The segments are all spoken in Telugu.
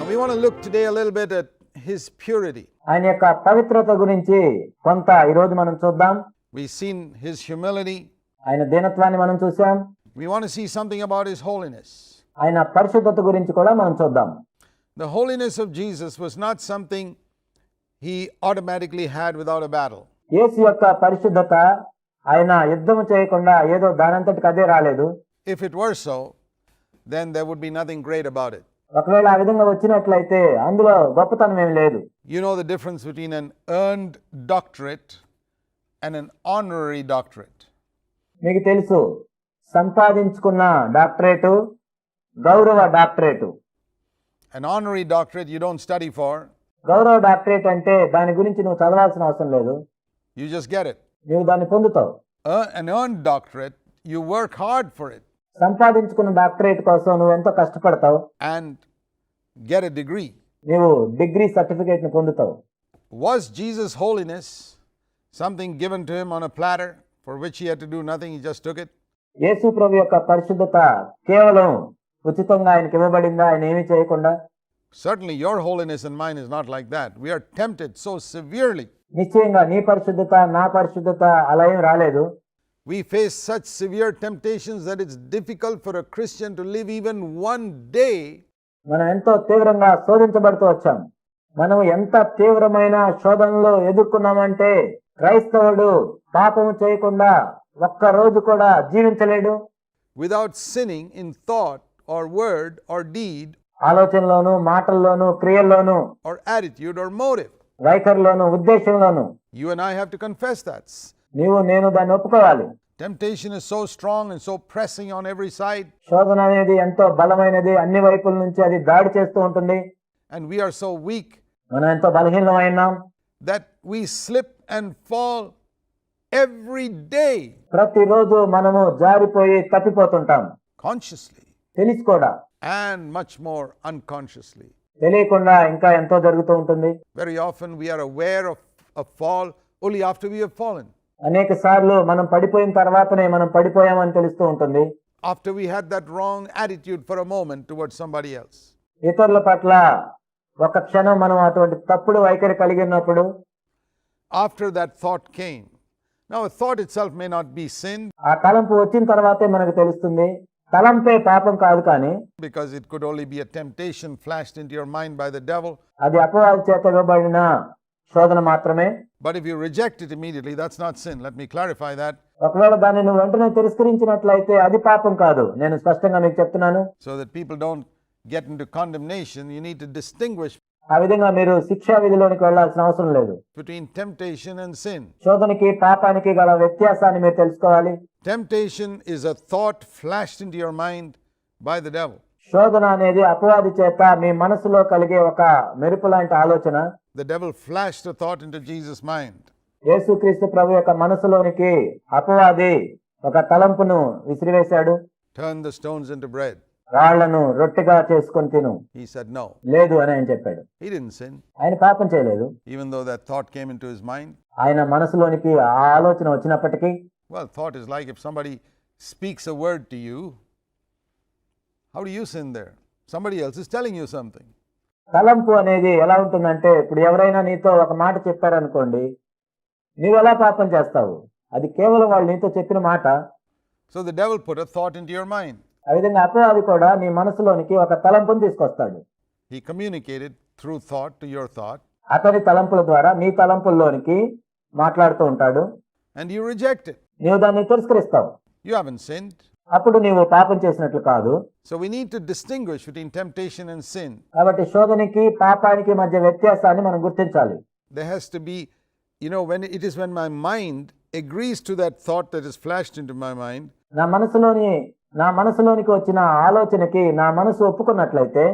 we want to look today a little bit at his purity. ఆయన యొక్క పవిత్రత గురించి కొంత ఈ రోజు మనం చూద్దాం. We've seen his humility. ఆయన దీనత్వాన్ని మనం చూసాం. We want to see something about his holiness. ఆయన పరిశుద్ధత గురించి కూడా మనం చూద్దాం. The holiness of Jesus was not something he automatically had without a battle. యేసు యొక్క పరిశుద్ధత ఆయన యుద్ధం చేయకుండా ఏదో దానంతటికి అదే రాలేదు. If it were so, then there would be nothing great about it. ఒకవేళ ఆ విధంగా వచ్చినట్లయితే అందులో గొప్పతనం ఏం లేదు. You know the difference between an earned doctorate and an honorary doctorate. మీకు తెలుసు, సంపాదించుకున్న డాక్టరేటు, గౌరవ doctorate. An honorary doctorate you don't study for. గౌరవ డాక్టరేట్ అంటే దాని గురించి నువ్వు చదవాల్సిన అవసరం లేదు, You just get it. నువ్వు దాన్ని పొందుతావు. An earned doctorate, you work hard for it సంపాదించుకున్న డాక్టరేట్ కోసం నువ్వు ఎంతో కష్టపడతావు, and get a degree. నువ్వు డిగ్రీ సర్టిఫికేట్ ని పొందుతావు. Was Jesus' holiness something given to him on a platter for which he had to do nothing? He just took it. యేసు ప్రభు యొక్క పరిశుద్ధత కేవలం ఉచితంగా ఆయనకి ఇవ్వబడిందా, ఆయన ఏమీ చేయకుండా? Certainly your holiness and mine is not like that. We are tempted so severely. నిశ్చయంగా నీ పరిశుద్ధత నా పరిశుద్ధత అలా ఏం రాలేదు. We face such severe temptations that it's difficult for a Christian to live even one day మనం ఎంతో తీవ్రంగా శోధించబడుతూ వచ్చాం. మనం ఎంత తీవ్రమైన శోధనలో ఎదుర్కొన్నామంటే క్రైస్తవుడు పాపము చేయకుండా ఒక్క రోజు కూడా జీవించలేడు. without sinning in thought or word or deed ఆలోచనలోను, మాటల్లోను, క్రియల్లోను, or attitude or motive. వైఖరిలోను, ఉద్దేశంలోను. You and I have to confess that. నీవు నేను దాన్ని ఒప్పుకోవాలి. Temptation is so strong and so pressing on every side, శోధన అనేది ఎంతో బలమైనది, అన్ని వైపుల నుంచి అది దాడి చేస్తూ ఉంటుంది. and we are so weak మనం ఎంతో బలహీనమైనాం, that we slip and fall every day ప్రతిరోజు మనము జారిపోయి తప్పిపోతుంటాం. consciously తెలిసి కూడా, and much more unconsciously. తెలియకుండా ఇంకా ఎంతో జరుగుతూ ఉంటుంది. Very often we are aware of a fall only after we have fallen. అనేక సార్లు మనం పడిపోయిన తర్వాతనే మనం పడిపోయామని తెలుస్తూ ఉంటుంది. After we had that wrong attitude for a moment towards somebody else. ఇతరుల పట్ల ఒక క్షణం మనం అటువంటి తప్పుడు వైఖరి కలిగినప్పుడు, After that thought came. Now a thought itself may not be sin ఆ తలంపు వచ్చిన తర్వాతే మనకు తెలుస్తుంది. తలంపే పాపం కాదు, కానీ because it could only be a temptation flashed into your mind by the devil. అది అపవాది చేత ఇవ్వబడిన శోధన మాత్రమే. But if you reject it immediately, that's not sin. Let me clarify that. ఒకవేళ దాన్ని నువ్వు వెంటనే తిరస్కరించినట్లయితే అది పాపం కాదు. నేను స్పష్టంగా మీకు చెప్తున్నాను. So that people don't get into condemnation, you need to distinguish ఆ విధంగా మీరు శిక్షా విధిలోనికి వెళ్లాల్సిన అవసరం లేదు. between temptation and sin. శోధనకి పాపానికి గల వ్యత్యాసాన్ని మీరు తెలుసుకోవాలి. Temptation is a thought flashed into your mind by the devil. శోధన అనేది అపవాది చేత మీ మనసులో కలిగే ఒక మెరుపు లాంటి ఆలోచన. The devil flashed a thought into Jesus' mind. యేసుక్రీస్తు ప్రభు యొక్క మనసులోనికి అపవాది ఒక తలంపును విసిరివేశాడు. Turn the stones into bread. రాళ్లను రొట్టెగా చేసుకొని తిను. He said no. లేదు అని ఆయన చెప్పాడు. He didn't sin, ఆయన పాపం చేయలేదు. even though that thought came into his mind. ఆయన మనసులోనికి ఆ ఆలోచన వచ్చినప్పటికీ, Well, thought is like if somebody speaks a word to you, how do you sin there? Somebody else is telling you something. తలంపు అనేది ఎలా ఉంటుందంటే, ఇప్పుడు ఎవరైనా నీతో ఒక మాట చెప్పారనుకోండి, నీవు ఎలా పాపం చేస్తావు? అది కేవలం వాళ్ళు నీతో చెప్పిన మాట. So the devil put a thought into your mind. ఆ విధంగా అపవాది కూడా నీ మనసులోనికి ఒక తలంపును తీసుకొస్తాడు. He communicated through thought to your thought, అతని తలంపుల ద్వారా నీ తలంపుల్లోనికి మాట్లాడుతూ ఉంటాడు. and you reject it. నీవు దాన్ని తిరస్కరిస్తావు. You haven't sinned. అప్పుడు నీవు పాపం చేసినట్లు కాదు. So we need to distinguish between temptation and sin. కాబట్టి శోధనకి పాపానికి మధ్య వ్యత్యాసాన్ని మనం గుర్తించాలి. There has to be, when it is when my mind agrees to that thought that is flashed into my mind, నా మనసులోనికి వచ్చిన ఆలోచనకి నా మనసు ఒప్పుకున్నట్లయితే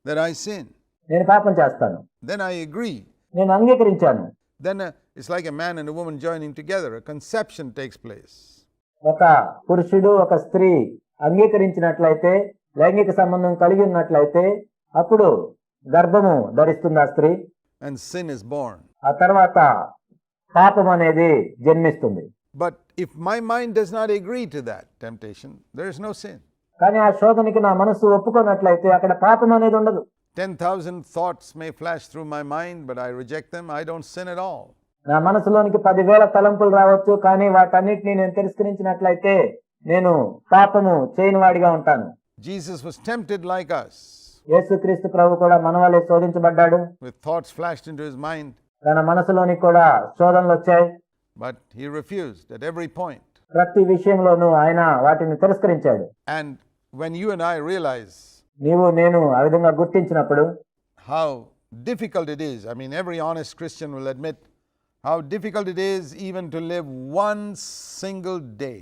that I sin. నేను పాపం చేస్తాను. Then I agree. నేను అంగీకరించాను. Then it's like a man and a woman joining together. A conception takes place. ఒక పురుషుడు ఒక స్త్రీ అంగీకరించినట్లయితే, లైంగిక సంబంధం కలిగి ఉన్నట్లయితే, అప్పుడు గర్భము ధరిస్తుంది ఆ స్త్రీ. And sin is born. ఆ తర్వాత పాపం అనేది జన్మిస్తుంది. But if my mind does not agree to that temptation, there is no sin. కానీ ఆ శోధనకి నా మనసు ఒప్పుకున్నట్లయితే అక్కడ పాపం అనేది ఉండదు. 10,000 thoughts may flash through my mind, but I reject them. I don't sin at all. నా మనసులోనికి 10,000 తలంపులు రావచ్చు, కానీ వాటన్నిటిని నేను తిరస్కరించినట్లయితే నేను పాపము చేయని వాడిగా ఉంటాను. Jesus was tempted like us, యేసుక్రీస్తు ప్రభు కూడా మన వలె శోధించబడ్డాడు. with thoughts flashed into his mind, తన మనసులోనికి కూడా శోధనలు వచ్చాయి. but he refused at every point. ప్రతి విషయంలోనూ ఆయన వాటిని తిరస్కరించాడు. And when you and I realize నీవు నేను ఆ విధంగా గుర్తించినప్పుడు how difficult it is, I mean, every honest Christian will admit how difficult it is even to live one single day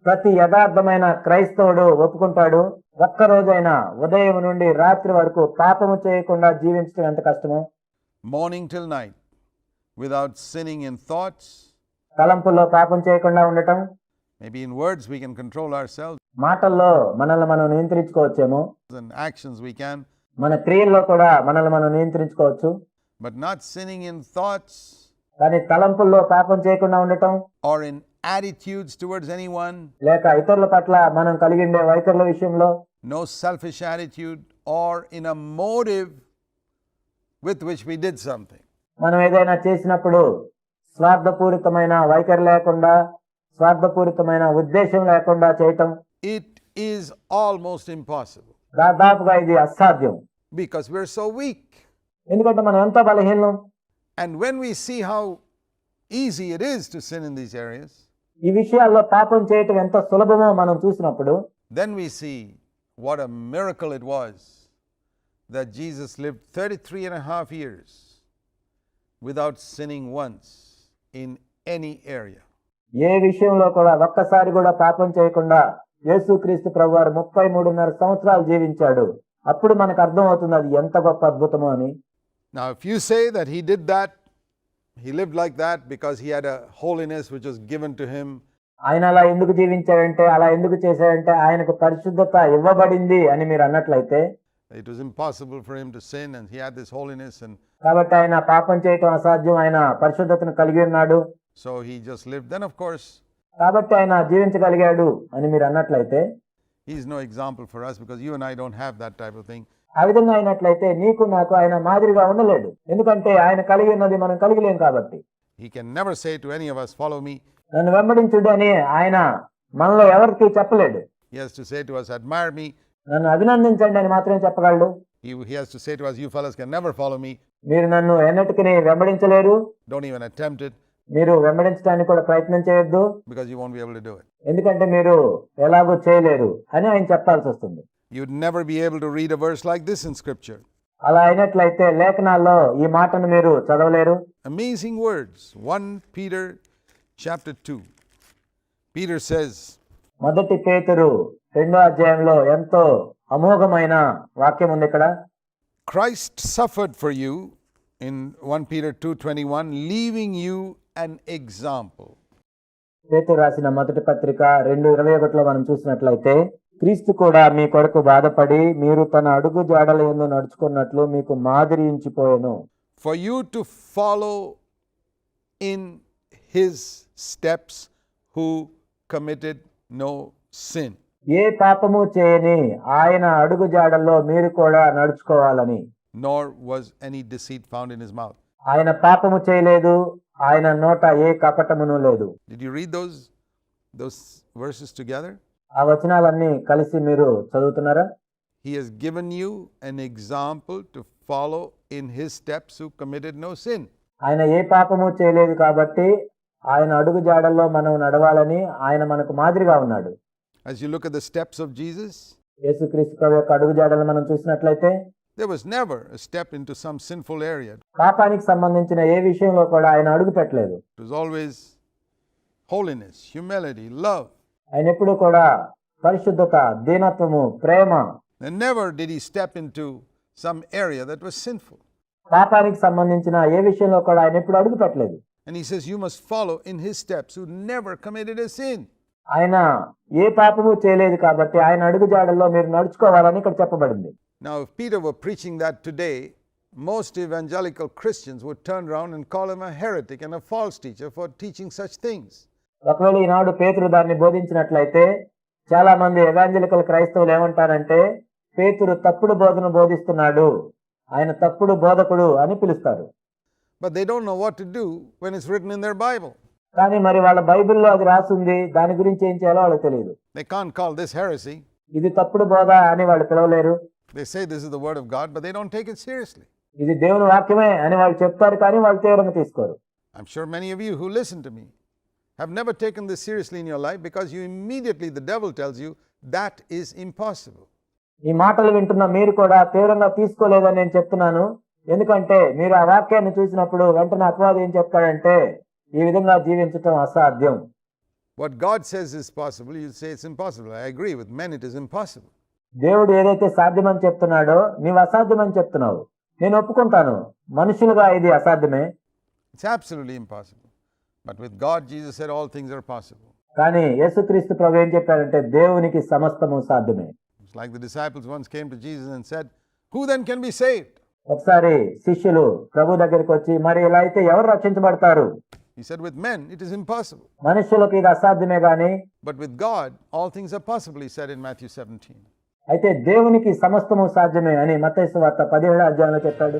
ప్రతి యథార్థమైన క్రైస్తవుడు ఒప్పుకుంటాడు, ఒక్కరోజైనా ఉదయం నుండి రాత్రి వరకు పాపము చేయకుండా జీవించడం ఎంత కష్టమో. morning till night without sinning in thoughts. తలంపుల్లో పాపం చేయకుండా ఉండటం. Maybe in words we can control ourselves, మాటల్లో మనల్ని మనం నియంత్రించుకోవచ్చేమో, in actions we can, మన క్రియల్లో కూడా మనల్ని మనం నియంత్రించుకోవచ్చు. but not sinning in thoughts కానీ తలంపుల్లో పాపం చేయకుండా ఉండటం, or in attitudes towards anyone, లేక ఇతరుల పట్ల మనం కలిగి ఉండే వైఖరుల విషయంలో, no selfish attitude, or in a motive with which we did something. మనం ఏదైనా చేసినప్పుడు స్వార్థపూరితమైన వైఖరి లేకుండా, స్వార్థపూరితమైన ఉద్దేశం లేకుండా చేయటం It is almost impossible దాదాపుగా ఇది అసాధ్యం. because we're so weak. ఎందుకంటే మనం ఎంతో బలహీనం. And when we see how easy it is to sin in these areas, ఈ విషయాల్లో పాపం చేయటం ఎంత సులభమో మనం చూసినప్పుడు then we see what a miracle it was that Jesus lived 33 and a half years without sinning once in any area. ఏ విషయంలో కూడా ఒక్కసారి కూడా పాపం చేయకుండా యేసుక్రీస్తు ప్రభువారు 33.5 సంవత్సరాలు జీవించాడు. అప్పుడు మనకు అర్థం అవుతుంది అది ఎంత గొప్ప అద్భుతమో అని. Now, if you say that he did that, he lived like that because he had a holiness which was given to him, ఆయన అలా ఎందుకు జీవించాడంటే, అలా ఎందుకు చేశాడంటే ఆయనకు పరిశుద్ధత ఇవ్వబడింది అని మీరు అన్నట్లయితే, it was impossible for him to sin and he had this holiness, and కాబట్టి ఆయన పాపం చేయటం అసాధ్యం, ఆయన పరిశుద్ధతను కలిగి ఉన్నాడు, so he just lived, then of course కాబట్టి ఆయన జీవించగలిగాడు అని మీరు అన్నట్లయితే, he's no example for us because you and I don't have that type of thing. ఆ విధంగా అయినట్లయితే నీకు నాకు ఆయన మాదిరిగా ఉండలేడు. ఎందుకంటే ఆయన కలిగి ఉన్నది మనం కలిగి లేం కాబట్టి. He can never say to any of us, follow me. నన్ను వెంబడించుడు అని ఆయన మనలో ఎవరికి చెప్పలేడు. He has to say to us, admire me. నన్ను అభినందించండి అని మాత్రమే చెప్పగలడు. He has to say to us, you fellas can never follow me. మీరు నన్ను ఎన్నటికీ వెంబడించలేరు, Don't even attempt it మీరు వెంబడించడానికి కూడా ప్రయత్నం చేయొద్దు, because you won't be able to do it. ఎందుకంటే మీరు ఎలాగో చేయలేరు అని ఆయన చెప్పాల్సి వస్తుంది. You'd never be able to read a verse like this in scripture. అలా అయినట్లయితే లేఖనాల్లో ఈ మాటను మీరు చదవలేరు. Amazing words. 1 Peter chapter 2. Peter says, మొదటి పేతురు 2వ అధ్యాయంలో ఎంతో అమోఘమైన వాక్యం ఉంది ఇక్కడ. Christ suffered for you in 1 Peter 2:21, leaving you an example. పేతురు రాసిన మొదటి పత్రిక 2:21లో మనం చూసినట్లయితే, క్రీస్తు కూడా మీ కొరకు బాధపడి మీరు తన అడుగు జాడల యందు నడుచుకున్నట్లు మీకు మాదిరి ఉంచిపోయెను. For you to follow in his steps who committed no sin. ఏ పాపము చేయని ఆయన అడుగు జాడల్లో మీరు కూడా నడుచుకోవాలని. Nor was any deceit found in his mouth. ఆయన పాపము చేయలేదు, ఆయన నోట ఏ కపటమును లేదు. Did you read those verses together? ఆ వచనాలన్నీ కలిసి మీరు చదువుతున్నారా? He has given you an example to follow in his steps who committed no sin. ఆయన ఏ పాపము చేయలేదు కాబట్టి ఆయన అడుగు జాడల్లో మనం నడవాలని ఆయన మనకు మాదిరిగా ఉన్నాడు. As you look at the steps of Jesus, యేసుక్రీస్తు ప్రభు యొక్క అడుగు జాడలను మనం చూసినట్లయితే there was never a step into some sinful area. పాపానికి సంబంధించిన ఏ విషయంలో కూడా ఆయన అడుగు పెట్టలేదు. It was always holiness, humility, love. ఆయన ఎప్పుడూ కూడా పరిశుద్ధత, దీనత్వము, ప్రేమ. And never did he step into some area that was sinful. పాపానికి సంబంధించిన ఏ విషయంలో కూడా ఆయన ఎప్పుడు అడుగు పెట్టలేదు. And he says, you must follow in his steps who never committed a sin. ఆయన ఏ పాపము చేయలేదు కాబట్టి ఆయన అడుగు జాడల్లో మీరు నడుచుకోవాలని ఇక్కడ చెప్పబడింది. Now, if Peter were preaching that today, most evangelical Christians would turn around and call him a heretic and a false teacher for teaching such things. ఒకవేళ ఈనాడు పేతురు దాన్ని బోధించినట్లయితే చాలా మంది ఎవాంజలికల్ క్రైస్తవులు ఏమంటారంటే, పేతురు తప్పుడు బోధన బోధిస్తున్నాడు, ఆయన తప్పుడు బోధకుడు అని పిలుస్తారు. But they don't know what to do when it's written in their Bible. కానీ మరి వాళ్ళ బైబిల్లో అది రాసుంది, దాని గురించి ఏం చేయాలో వాళ్ళకి తెలియదు. They can't call this heresy. ఇది తప్పుడు బోధ అని వాళ్ళు పిలవలేరు. They say this is the word of God, but they don't take it seriously. ఇది దేవుని వాక్యమే అని వాళ్ళు చెప్తారు, కానీ వాళ్ళు తీవ్రంగా తీసుకోరు. I'm sure many of you who listen to me have never taken this seriously in your life because you immediately, the devil tells you, that is impossible. ఈ మాటలు వింటున్న మీరు కూడా తీవ్రంగా తీసుకోలేదని నేను చెప్తున్నాను. ఎందుకంటే మీరు ఆ వాక్యాన్ని చూసినప్పుడు వెంటనే అపవాది ఏం చెప్తాడంటే, ఈ విధంగా జీవించటం అసాధ్యం. What God says is possible, you say it's impossible. I agree, with men it is impossible. దేవుడు ఏదైతే సాధ్యమని చెప్తున్నాడో నీవు అసాధ్యమని చెప్తున్నావు. నేను ఒప్పుకుంటాను, మనుషులుగా ఇది అసాధ్యమే. It's absolutely impossible. But with God, Jesus said all things are possible. కానీ యేసుక్రీస్తు ప్రభు ఏం చెప్పాడంటే దేవునికి సమస్తము సాధ్యమే. It's like the disciples once came to Jesus and said, who then can be saved? ఒకసారి శిష్యులు ప్రభు దగ్గరికి వచ్చి, మరి ఇలా అయితే ఎవరు రక్షించబడతారు? He said, with men it is impossible. మనుషులకు ఇది అసాధ్యమే గాని But with God, all things are possible, he said in Matthew 17. అయితే దేవునికి సమస్తము సాధ్యమే అని మత్తయి సువార్త 17వ అధ్యాయంలో చెప్పాడు.